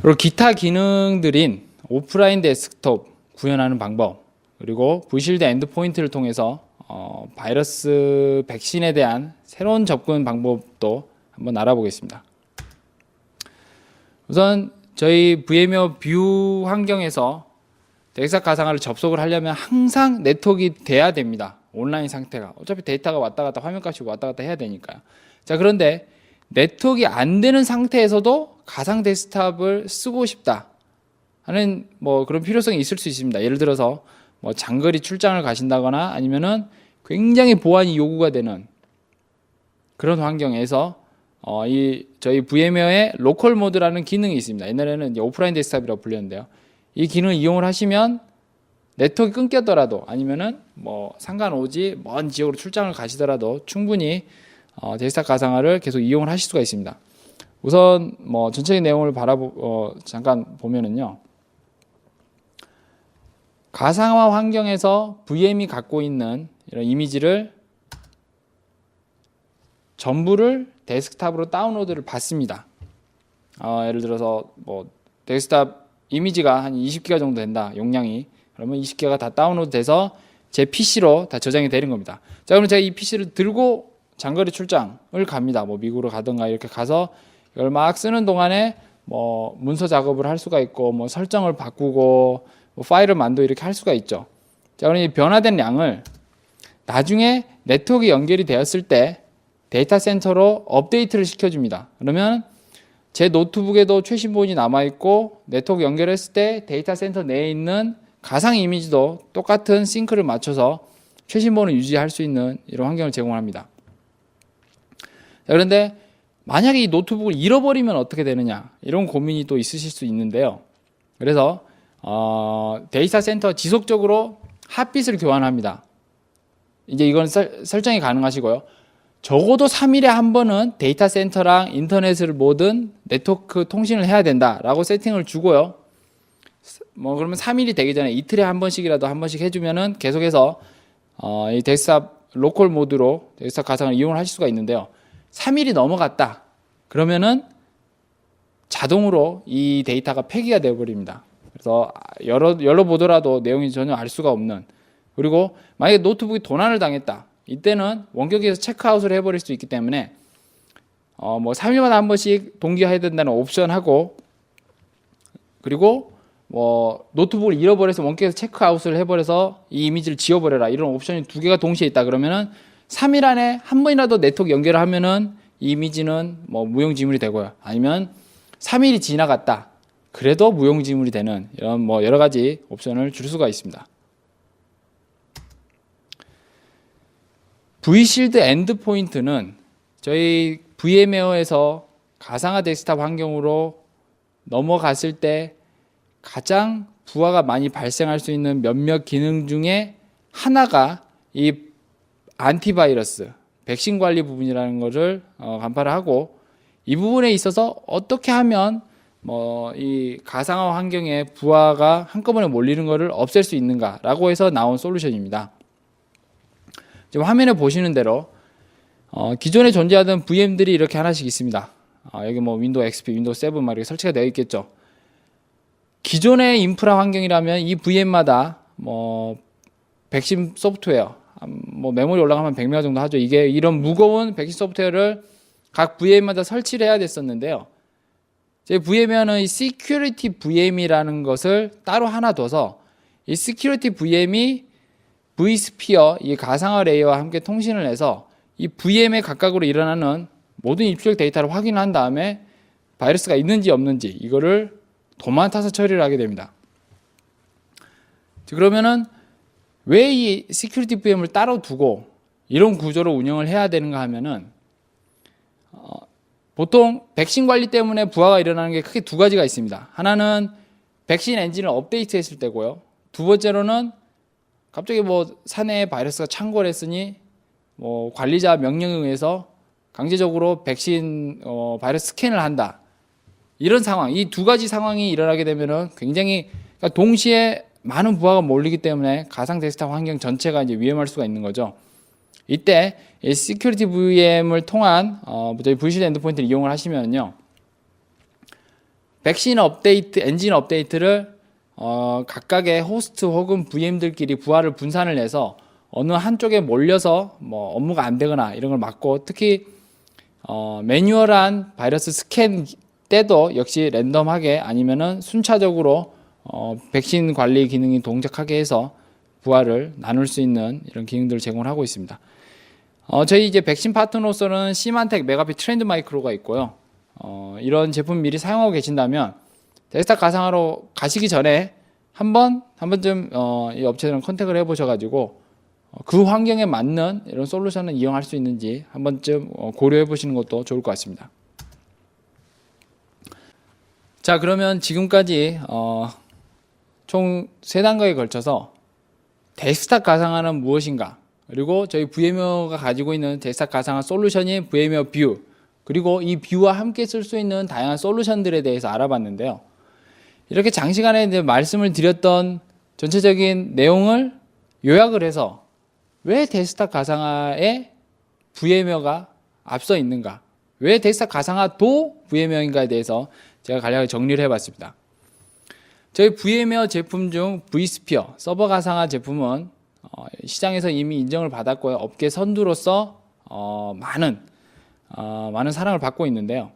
그리고 기타 기능들인 오프라인 데스크톱 구현하는 방법, 그리고 V실드 엔드포인트를 통해서 바이러스 백신에 대한 새로운 접근 방법도 한번 알아보겠습니다. 우선 저희 VMware 뷰 환경에서 덱스탑 가상화를 접속을 하려면 항상 네트워크가 돼야 됩니다. 온라인 상태가. 어차피 데이터가 왔다 갔다 화면값이 왔다 갔다 해야 되니까요. 자, 그런데 네트워크가 안 되는 상태에서도 가상 데스크탑을 쓰고 싶다 하는 그런 필요성이 있을 수 있습니다. 예를 들어서 장거리 출장을 가신다거나 아니면은 굉장히 보안이 요구가 되는 그런 환경에서 저희 VMware의 로컬 모드라는 기능이 있습니다. 옛날에는 이제 오프라인 데스크탑이라고 불렸는데요. 이 기능을 이용을 하시면 네트워크 끊겼더라도 아니면은 상관오지 먼 지역으로 출장을 가시더라도 충분히 데스크탑 가상화를 계속 이용을 하실 수가 있습니다. 우선 전체적인 내용을 잠깐 보면은요. 가상화 환경에서 VM이 갖고 있는 이런 이미지를 전부를 데스크탑으로 다운로드를 받습니다. 예를 들어서 데스크탑 이미지가 한 20기가 정도 된다, 용량이. 그러면 20기가 다 다운로드 돼서 제 PC로 다 저장이 되는 겁니다. 자, 그러면 제가 이 PC를 들고 장거리 출장을 갑니다. 미국으로 가든가 이렇게 가서 이걸 막 쓰는 동안에 문서 작업을 할 수가 있고 설정을 바꾸고 파일을 만들고 이렇게 할 수가 있죠. 자, 그럼 이 변화된 양을 나중에 네트워크 연결이 되었을 때 데이터 센터로 업데이트를 시켜줍니다. 그러면 제 노트북에도 최신 버전이 남아있고 네트워크 연결했을 때 데이터 센터 내에 있는 가상 이미지도 똑같은 싱크를 맞춰서 최신 버전을 유지할 수 있는 이런 환경을 제공합니다. 자, 그런데 만약에 이 노트북을 잃어버리면 어떻게 되느냐, 이런 고민이 또 있으실 수 있는데요. 그래서 데이터 센터 지속적으로 핫빗을 교환합니다. 이제 이건 설정이 가능하시고요. 적어도 3일에 한 번은 데이터 센터랑 인터넷을 모든 네트워크 통신을 해야 된다라고 세팅을 주고요. 그러면 3일이 되기 전에 이틀에 한 번씩이라도 한 번씩 해주면은 계속해서 이 데스크탑 로컬 모드로 데스크탑 가상을 이용을 하실 수가 있는데요. 3일이 넘어갔다 그러면은 자동으로 이 데이터가 폐기가 되어버립니다. 그래서 열어보더라도 내용이 전혀 알 수가 없는, 그리고 만약에 노트북이 도난을 당했다, 이때는 원격에서 체크아웃을 해버릴 수 있기 때문에 3일마다 한 번씩 동기화해야 된다는 옵션하고, 그리고 노트북을 잃어버려서 원격에서 체크아웃을 해버려서 이 이미지를 지워버려라, 이런 옵션이 두 개가 동시에 있다 그러면은 3일 안에 한 번이라도 네트워크 연결을 하면은 이 이미지는 무용지물이 되고요. 아니면 3일이 지나갔다 그래도 무용지물이 되는 이런 여러 가지 옵션을 줄 수가 있습니다. V실드 엔드포인트는 저희 VMware에서 가상화 데스크탑 환경으로 넘어갔을 때 가장 부하가 많이 발생할 수 있는 몇몇 기능 중에 하나가 이 안티바이러스, 백신 관리 부분이라는 것을 간파를 하고, 이 부분에 있어서 어떻게 하면 이 가상화 환경에 부하가 한꺼번에 몰리는 것을 없앨 수 있는가라고 해서 나온 솔루션입니다. 지금 화면에 보시는 대로 기존에 존재하던 VM들이 이렇게 하나씩 있습니다. 여기 윈도우 XP, 윈도우 7 이렇게 설치가 되어 있겠죠. 기존의 인프라 환경이라면 이 VM마다 백신 소프트웨어, 메모리 올라가면 100메가 정도 하죠. 이게 이런 무거운 백신 소프트웨어를 각 VM마다 설치를 해야 됐었는데요. 제 VM에는 이 Security VM이라는 것을 따로 하나 둬서 이 Security VM이 vSphere, 이 가상화 레이어와 함께 통신을 해서 이 VM에 각각으로 일어나는 모든 입출력 데이터를 확인한 다음에 바이러스가 있는지 없는지 이거를 도맡아서 처리를 하게 됩니다. 그러면은 왜 이 Security VM을 따로 두고 이런 구조로 운영을 해야 되는가 하면은 보통 백신 관리 때문에 부하가 일어나는 게 크게 두 가지가 있습니다. 하나는 백신 엔진을 업데이트했을 때고요. 두 번째로는 갑자기 사내에 바이러스가 창궐 했으니 관리자 명령에 의해서 강제적으로 백신 바이러스 스캔을 한다. 이런 상황, 이 두 가지 상황이 일어나게 되면은 굉장히 그러니까 동시에 많은 부하가 몰리기 때문에 가상 데스크탑 환경 전체가 이제 위험할 수가 있는 거죠. 이때 이 시큐리티 VM을 통한 저희 V실드 엔드포인트를 이용을 하시면요, 백신 업데이트, 엔진 업데이트를 각각의 호스트 혹은 VM들끼리 부하를 분산을 해서 어느 한쪽에 몰려서 뭐 업무가 안 되거나 이런 걸 막고, 특히 매뉴얼한 바이러스 스캔 때도 역시 랜덤하게 아니면은 순차적으로 백신 관리 기능이 동작하게 해서 부하를 나눌 수 있는 이런 기능들을 제공을 하고 있습니다. 저희 이제 백신 파트너로서는 시만텍, 메가피, 트렌드 마이크로가 있고요. 이런 제품 미리 사용하고 계신다면 데스크탑 가상화로 가시기 전에 한 번쯤 이 업체들은 컨택을 해보셔가지고 그 환경에 맞는 이런 솔루션을 이용할 수 있는지 한 번쯤 고려해 보시는 것도 좋을 것 같습니다. 자, 그러면 지금까지 총 3단계에 걸쳐서 데스크탑 가상화는 무엇인가, 그리고 저희 VMware가 가지고 있는 데스크탑 가상화 솔루션인 VMware 뷰, 그리고 이 뷰와 함께 쓸 수 있는 다양한 솔루션들에 대해서 알아봤는데요. 이렇게 장시간에 이제 말씀을 드렸던 전체적인 내용을 요약을 해서 왜 데스크탑 가상화에 VMware가 앞서 있는가, 왜 데스크탑 가상화도 VMware인가에 대해서 제가 간략하게 정리를 해봤습니다. 저희 VMware 제품 중 vSphere 서버 가상화 제품은 시장에서 이미 인정을 받았고요. 업계 선두로서 많은 사랑을 받고 있는데요.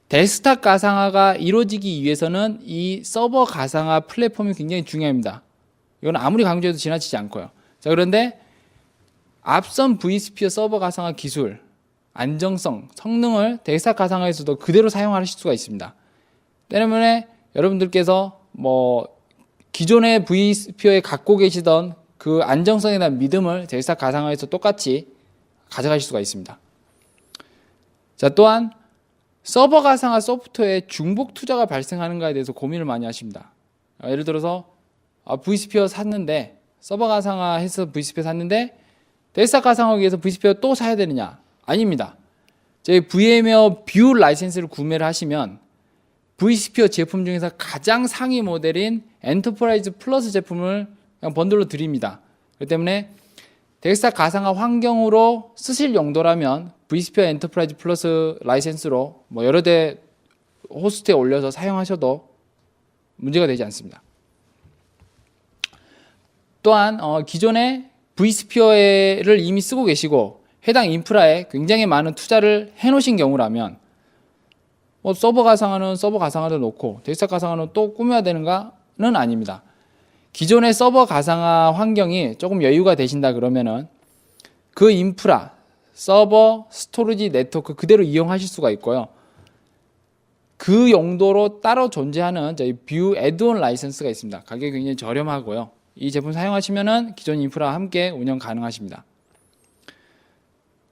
데스크탑 가상화가 이루어지기 위해서는 이 서버 가상화 플랫폼이 굉장히 중요합니다. 이건 아무리 강조해도 지나치지 않고요. 자, 그런데 앞선 vSphere 서버 가상화 기술, 안정성, 성능을 데스크탑 가상화에서도 그대로 사용하실 수가 있습니다. 때문에 여러분들께서 기존의 vSphere에 갖고 계시던 그 안정성에 대한 믿음을 데스크탑 가상화에서 똑같이 가져가실 수가 있습니다. 자, 또한 서버 가상화 소프트웨어에 중복 투자가 발생하는가에 대해서 고민을 많이 하십니다. 예를 들어서 vSphere 샀는데, 서버 가상화해서 vSphere 샀는데 데스크탑 가상화하기 위해서 vSphere 또 사야 되느냐? 아닙니다. 저희 VMware 뷰 라이센스를 구매를 하시면 vSphere 제품 중에서 가장 상위 모델인 엔터프라이즈 플러스 제품을 그냥 번들로 드립니다. 그렇기 때문에 데스크탑 가상화 환경으로 쓰실 용도라면 vSphere 엔터프라이즈 플러스 라이센스로 여러 대 호스트에 올려서 사용하셔도 문제가 되지 않습니다. 또한 기존에 vSphere를 이미 쓰고 계시고 해당 인프라에 굉장히 많은 투자를 해놓으신 경우라면 서버 가상화는 서버 가상화를 놓고 데스크탑 가상화는 또 꾸며야 되는가는 아닙니다. 기존의 서버 가상화 환경이 조금 여유가 되신다 그러면은 그 인프라, 서버, 스토리지, 네트워크 그대로 이용하실 수가 있고요. 그 용도로 따로 존재하는 저희 뷰 애드온 라이센스가 있습니다. 가격이 굉장히 저렴하고요. 이 제품 사용하시면은 기존 인프라와 함께 운영 가능하십니다.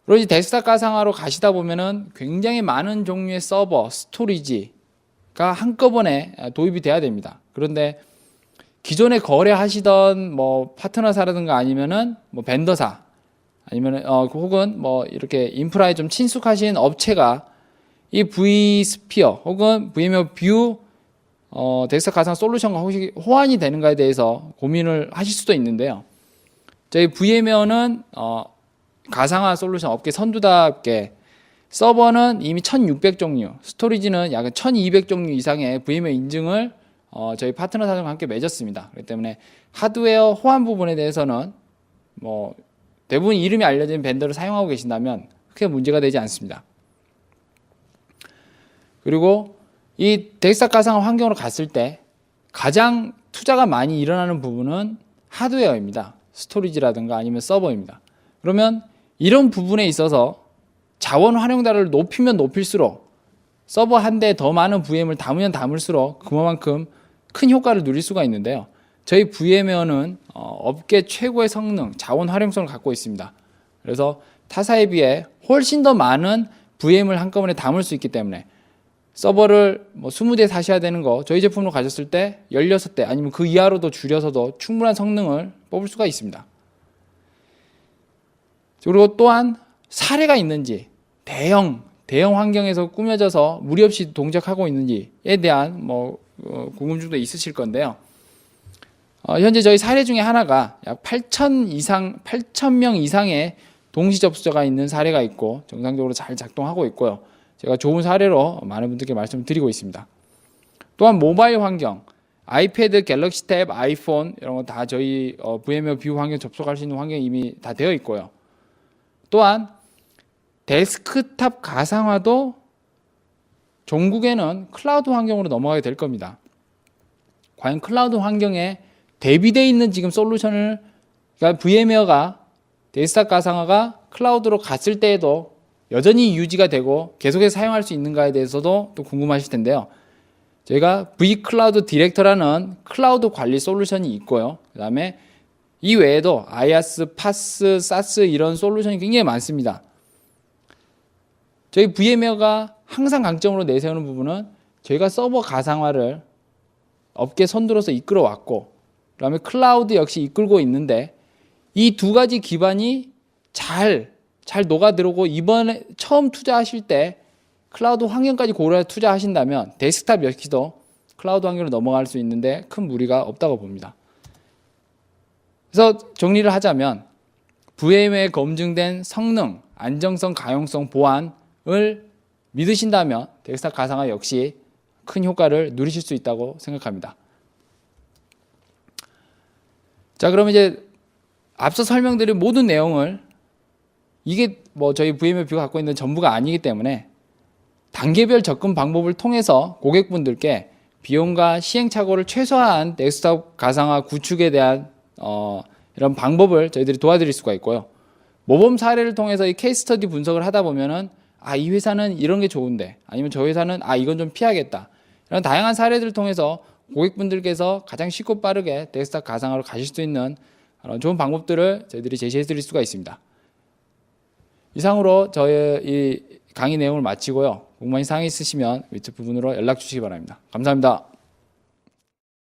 그리고 데스크탑 가상화로 가시다 보면은 굉장히 많은 종류의 서버, 스토리지가 한꺼번에 도입이 돼야 됩니다. 그런데 기존에 거래하시던 파트너사라든가 아니면은 벤더사, 아니면은 혹은 이렇게 인프라에 좀 친숙하신 업체가 이 vSphere 혹은 VMware 뷰 데스크탑 가상화 솔루션과 혹시 호환이 되는가에 대해서 고민을 하실 수도 있는데요. 저희 VMware는 가상화 솔루션 업계 선두답게 서버는 이미 1600종류, 스토리지는 약 1200종류 이상의 VMware 인증을 저희 파트너 사들과 함께 맺었습니다. 그렇기 때문에 하드웨어 호환 부분에 대해서는 대부분 이름이 알려진 벤더를 사용하고 계신다면 크게 문제가 되지 않습니다. 그리고 이 데스크탑 가상화 환경으로 갔을 때 가장 투자가 많이 일어나는 부분은 하드웨어입니다. 스토리지라든가 아니면 서버입니다. 그러면 이런 부분에 있어서 자원 활용도를 높이면 높일수록 서버 한 대 더 많은 VM을 담으면 담을수록 그만큼 큰 효과를 누릴 수가 있는데요. 저희 VMware는 업계 최고의 성능, 자원 활용성을 갖고 있습니다. 그래서 타사에 비해 훨씬 더 많은 VM을 한꺼번에 담을 수 있기 때문에 서버를 20대 사셔야 되는 거 저희 제품으로 가셨을 때 16대 아니면 그 이하로도 줄여서도 충분한 성능을 뽑을 수가 있습니다. 그리고 또한 사례가 있는지, 대형 환경에서 꾸며져서 무리 없이 동작하고 있는지에 대한 궁금증도 있으실 건데요. 현재 저희 사례 중에 하나가 약 8,000명 이상의 동시 접수자가 있는 사례가 있고 정상적으로 잘 작동하고 있고요. 제가 좋은 사례로 많은 분들께 말씀을 드리고 있습니다. 또한 모바일 환경, 아이패드, 갤럭시 탭, 아이폰 이런 거 다 저희 VMware 뷰 환경 접속할 수 있는 환경이 이미 다 되어 있고요. 또한 데스크탑 가상화도 종국에는 클라우드 환경으로 넘어가게 될 겁니다. 과연 클라우드 환경에 대비되어 있는 지금 솔루션을, 그러니까 VMware가 데스크탑 가상화가 클라우드로 갔을 때에도 여전히 유지가 되고 계속해서 사용할 수 있는가에 대해서도 또 궁금하실 텐데요. 저희가 vCloud 디렉터라는 클라우드 관리 솔루션이 있고요. 그 다음에 이 외에도 IaaS, PaaS, SaaS 이런 솔루션이 굉장히 많습니다. 저희 VMware가 항상 강점으로 내세우는 부분은 저희가 서버 가상화를 업계 선두로서 이끌어 왔고, 그 다음에 클라우드 역시 이끌고 있는데 이 두 가지 기반이 잘 녹아들고 이번에 처음 투자하실 때 클라우드 환경까지 고려해 투자하신다면 데스크탑 역시도 클라우드 환경으로 넘어갈 수 있는데 큰 무리가 없다고 봅니다. 그래서 정리를 하자면 VMware에 검증된 성능, 안정성, 가용성, 보안을 믿으신다면 데스크탑 가상화 역시 큰 효과를 누리실 수 있다고 생각합니다. 자, 그럼 이제 앞서 설명드린 모든 내용을, 이게 뭐 저희 VMware 뷰가 갖고 있는 전부가 아니기 때문에 단계별 접근 방법을 통해서 고객분들께 비용과 시행착오를 최소화한 데스크탑 가상화 구축에 대한 이런 방법을 저희들이 도와드릴 수가 있고요. 모범 사례를 통해서 이 케이스 스터디 분석을 하다 보면은 이 회사는 이런 게 좋은데, 아니면 저 회사는 이건 좀 피하겠다. 이런 다양한 사례들을 통해서 고객분들께서 가장 쉽고 빠르게 데스크탑 가상화로 가실 수 있는 좋은 방법들을 저희들이 제시해 드릴 수가 있습니다. 이상으로 저의 이 강의 내용을 마치고요. 궁금한 사항이 있으시면 위쪽 부분으로 연락 주시기 바랍니다. 감사합니다.